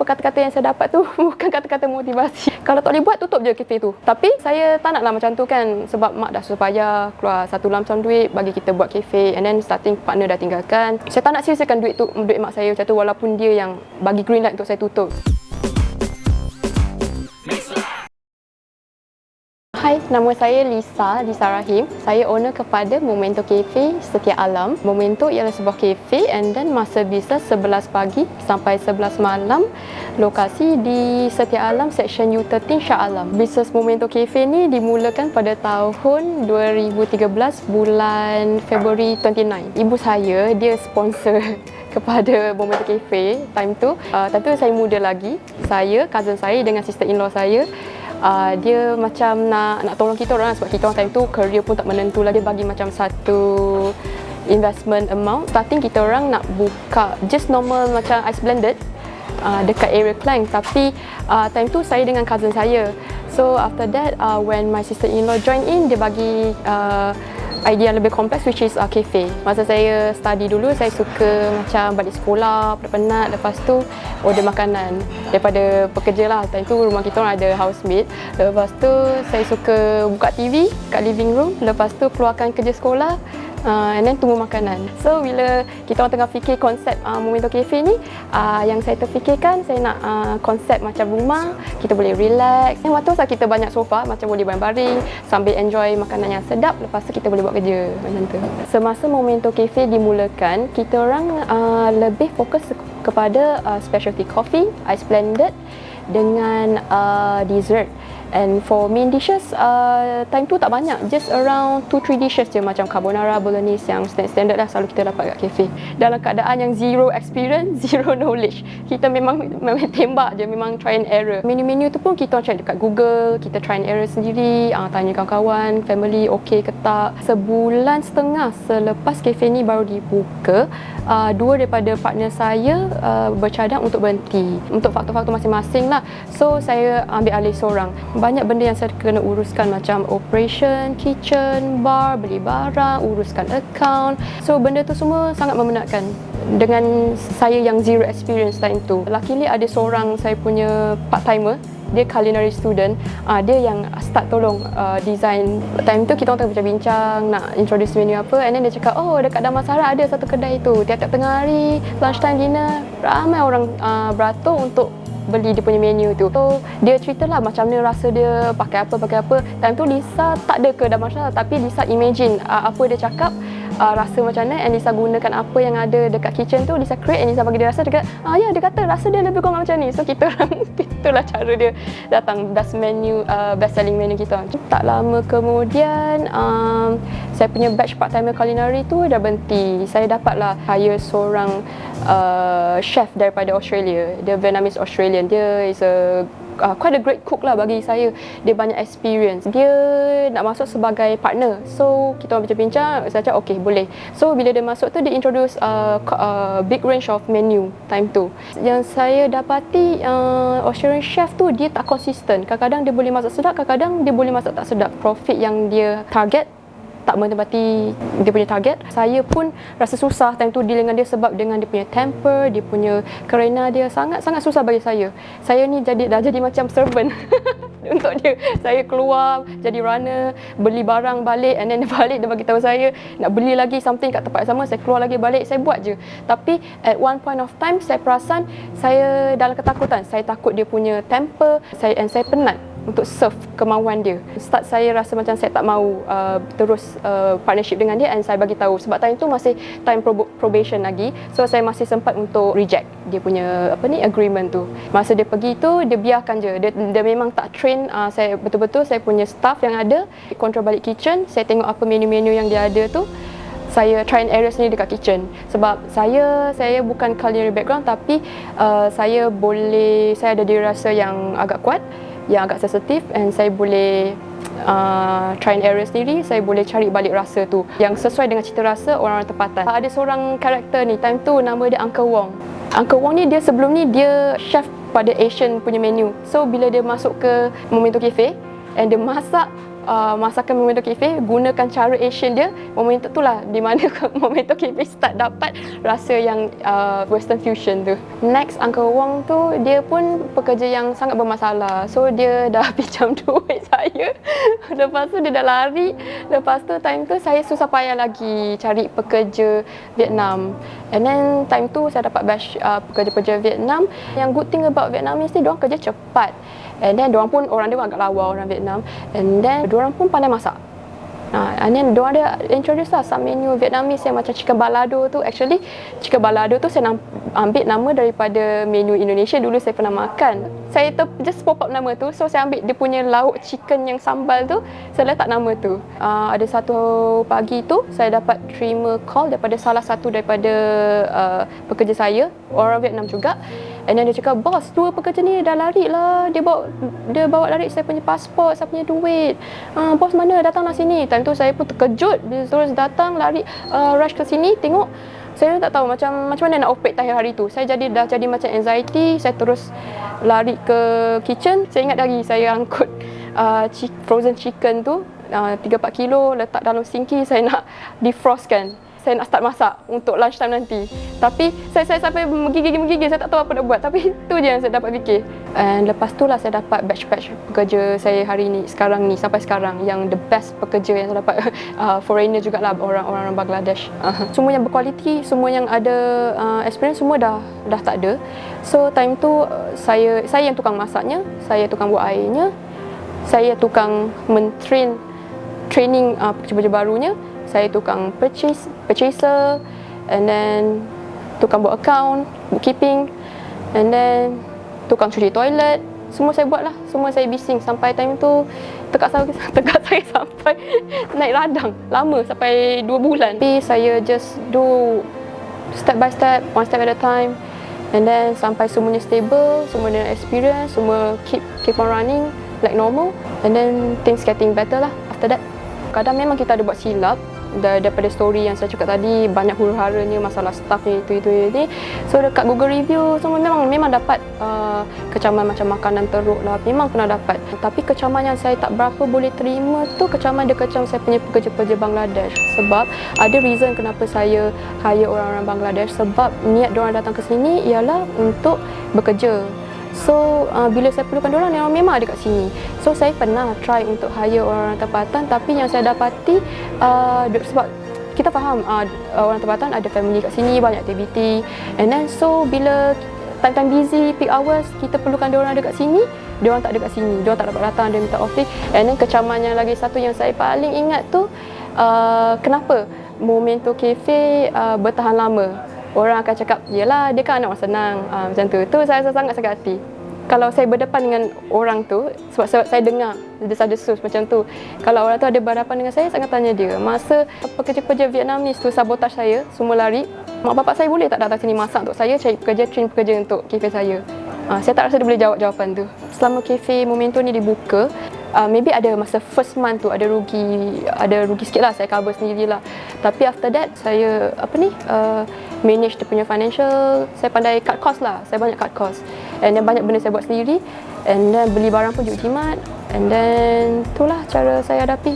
Apa kata-kata yang saya dapat tu bukan kata-kata motivasi. Kalau tak boleh buat, tutup je kafe tu. Tapi saya tak naklah macam tu kan, sebab mak dah susah payah keluar satu lump sum duit bagi kita buat kafe, and then starting partner dah tinggalkan. Saya tak nak sia-siakan duit mak saya macam tu, walaupun dia yang bagi green light untuk saya tutup. Hai, nama saya Lisa Rahim. Saya owner kepada Momento Cafe Setia Alam. Momento ialah sebuah kafe, and then masa bisnes 11 pagi sampai 11 malam. Lokasi di Setia Alam, Section U13 Shah Alam. Bisnes Momento Cafe ni dimulakan pada tahun 2013 bulan Februari 29. Ibu saya, dia sponsor kepada Momento Cafe time tu. Time tu saya muda lagi. Saya, cousin saya dengan sister-in-law saya, dia macam nak tolong kita orang, sebab kita orang time tu career pun tak menentu lah. Dia bagi macam satu investment amount. Starting kita orang nak buka just normal macam ice blended dekat area Klang, tapi time tu saya dengan cousin saya. So after that, when my sister-in-law join in, dia bagi idea lebih kompleks, which is cafe. Masa saya study dulu, saya suka macam balik sekolah, penat, lepas tu order makanan daripada pekerja lah. Time tu rumah kita orang ada housemate. Lepas tu saya suka buka TV kat living room, lepas tu keluarkan kerja sekolah, and then tunggu makanan. So bila kita orang tengah fikir konsep Momento Cafe ni, yang saya terfikirkan, saya nak konsep macam rumah, kita boleh relax. Waktu tu kita banyak sofa, macam boleh baring-baring sambil enjoy makanan yang sedap, lepas tu kita boleh buat kerja macam tu. Semasa Momento Cafe dimulakan, kita orang lebih fokus kepada specialty coffee, ice blended dengan dessert. And for main dishes, time tu tak banyak, just around 2-3 dishes je, macam carbonara, bolognese yang standard lah selalu kita dapat kat cafe. Dalam keadaan yang zero experience, zero knowledge, kita memang tembak je, memang try and error. Menu-menu tu pun kita cari dekat Google, kita try and error sendiri, tanya kawan-kawan, family okey ke tak. Sebulan setengah selepas cafe ni baru dibuka, dua daripada partner saya bercadang untuk berhenti untuk faktor-faktor masing-masing lah. So saya ambil alih seorang. Banyak benda yang saya kena uruskan, macam operation, kitchen, bar, beli barang, uruskan account. So benda tu semua sangat memenatkan dengan saya yang zero experience time tu. Luckily ada seorang saya punya part-timer, dia culinary student, dia yang start tolong design. Time tu kita orang tengah bincang-bincang nak introduce menu apa, and then dia cakap, oh dekat Damansara ada satu kedai tu, tiap-tiap tengah hari, lunchtime, dinner, ramai orang beratur untuk beli dia punya menu tu. So dia ceritalah macam mana rasa dia, pakai apa. Time tu Lisa tak ada ke Damansara, tapi Lisa imagine apa dia cakap, rasa macam mana, and Lisa gunakan apa yang ada dekat kitchen tu, Lisa create, and Lisa bagi dia rasa. Dia kata, ya, dia kata rasa dia lebih kurang macam ni. So kita orang, itulah cara dia datang best selling menu kita. Tak lama kemudian, saya punya batch part-timer culinary tu dah berhenti. Saya dapatlah hire seorang chef daripada Australia. Dia Vietnamese Australian. Dia is quite a great cook lah bagi saya. Dia banyak experience. Dia nak masuk sebagai partner. So kita orang bincang-bincang, saya cakap okey boleh. So bila dia masuk tu, dia introduce big range of menu time tu. Yang saya dapati, Australian chef tu dia tak konsisten. Kadang-kadang dia boleh masak sedap, kadang-kadang dia boleh masak tak sedap. Profit yang dia target tak menepati dia punya target. Saya pun rasa susah time tu deal dengan dia, sebab dengan dia punya temper, dia punya kerana dia sangat-sangat susah bagi saya. Saya ni dah jadi macam servant untuk dia. Saya keluar jadi runner, beli barang balik, and then dia balik, dia bagi tahu saya nak beli lagi something kat tempat yang sama, saya keluar lagi balik, saya buat je. Tapi at one point of time saya perasan saya dalam ketakutan. Saya takut dia punya temper, saya penat untuk serve kemauan dia. Start saya rasa macam saya tak mahu terus partnership dengan dia, and saya bagi tahu sebab time tu masih time probation lagi. So saya masih sempat untuk reject dia punya agreement tu. Masa dia pergi tu, dia biarkan je. Dia memang tak train saya betul-betul. Saya punya staff yang ada control balik kitchen. Saya tengok apa menu-menu yang dia ada tu, saya try and error sendiri dekat kitchen. Sebab saya bukan culinary background, tapi saya ada diri rasa yang agak kuat, yang agak sensitif, and saya boleh try and error sendiri. Saya boleh cari balik rasa tu yang sesuai dengan cita rasa orang-orang tempatan. Ada seorang karakter ni, time tu nama dia Uncle Wong. Uncle Wong ni, dia sebelum ni dia chef pada Asian punya menu. So bila dia masuk ke Momento Cafe and dia masak masakan Momento Cafe, gunakan cara Asian dia. Momento tu lah di mana Momento Cafe start dapat rasa yang Western fusion tu. Next, Uncle Wong tu dia pun pekerja yang sangat bermasalah. So dia dah pinjam duit saya. Lepas tu dia dah lari. Lepas tu time tu saya susah payah lagi cari pekerja Vietnam. And then time tu saya dapat batch pekerja-pekerja Vietnam. Yang good thing about Vietnamese ni, diorang kerja cepat. And then diorang pun, orang dia agak lawa, orang Vietnam. And then diorang pun pandai masak. And then diorang ada introduce lah some menu Vietnamese yang macam chicken balado tu. Actually chicken balado tu saya ambil nama daripada menu Indonesia dulu saya pernah makan. Saya just pop up nama tu. So saya ambil dia punya lauk chicken yang sambal tu, saya letak nama tu. Ada satu pagi tu saya dapat terima call daripada salah satu daripada pekerja saya, orang Vietnam juga. And then dia cakap, "Bos, 2 pekerja ni dah lari lah. Dia bawa lari saya punya pasport, saya punya duit. Bos mana? Datanglah sini." Time tu saya pun terkejut. Dia terus datang, lari, rush ke sini, tengok. Saya tak tahu macam mana nak operate hari tu. Saya dah jadi macam anxiety. Saya terus lari ke kitchen. Saya ingat lagi saya angkut frozen chicken tu 3-4 kilo, letak dalam sinki. Saya nak defrostkan. Saya nak start masak untuk lunch time nanti. Tapi saya sampai menggigil, saya tak tahu apa nak buat. Tapi tu je yang saya dapat fikir. And lepas tu lah saya dapat batch pekerja saya hari ni, sekarang ni, sampai sekarang. Yang the best pekerja yang saya dapat, foreigner jugalah, orang-orang Bangladesh. Semua yang berkualiti, semua yang ada experience, semua dah tak ada. So time tu saya yang tukang masaknya, saya tukang buat airnya, saya tukang training pekerja-pekerja barunya. Saya tukang purchaser, and then tukang buat account, bookkeeping, and then tukang cuci toilet. Semua saya buat lah, semua saya bising sampai time tu tekak saya sampai naik radang lama, sampai 2 bulan. Tapi saya just do step by step, one step at a time, and then sampai semuanya stable, semua ada experience, semua keep on running like normal, and then things getting better lah after that. Kadang memang kita ada buat silap. Daripada story yang saya cakap tadi, banyak huru-haranya masalah staff ni, itu ni. So dekat Google review semua memang dapat kecaman macam makanan teruk lah, memang pernah dapat. Tapi kecaman yang saya tak berapa boleh terima tu kecaman dia kecam saya punya pekerja-pekerja Bangladesh. Sebab ada reason kenapa saya hire orang-orang Bangladesh, sebab niat diorang datang ke sini ialah untuk bekerja. So bila saya perlukan diorang, diorang memang ada kat sini. So saya pernah try untuk hire orang-orang tempatan, tapi yang saya dapati sebab kita faham orang tempatan ada family kat sini, banyak aktiviti, and then so bila time busy, peak hours, kita perlukan diorang ada kat sini, diorang tak ada kat sini, diorang tak dapat datang, dia minta off day. And then kecaman yang lagi satu yang saya paling ingat tu, kenapa Momento Cafe bertahan lama. Orang akan cakap, yelah dia kan anak orang senang, macam tu. Tu saya sangat sakit hati. Kalau saya berdepan dengan orang tu, sebab saya dengar desas-desus macam tu. Kalau orang tu ada berhadapan dengan saya akan tanya dia. Masa pekerja-pekerja Vietnamese tu sabotaj saya, semua lari, mak bapak saya boleh tak datang sini masak untuk saya, cari train pekerja untuk kafe saya. Saya tak rasa dia boleh jawab jawapan tu. Selama kafe Momento ni dibuka, maybe ada masa first month tu ada rugi sikit lah, saya cover sendirilah. Tapi after that saya manage dia punya financial, saya pandai cut cost lah, saya banyak cut cost. And then banyak benda saya buat sendiri, and then beli barang pun juga jimat, and then itulah cara saya hadapi.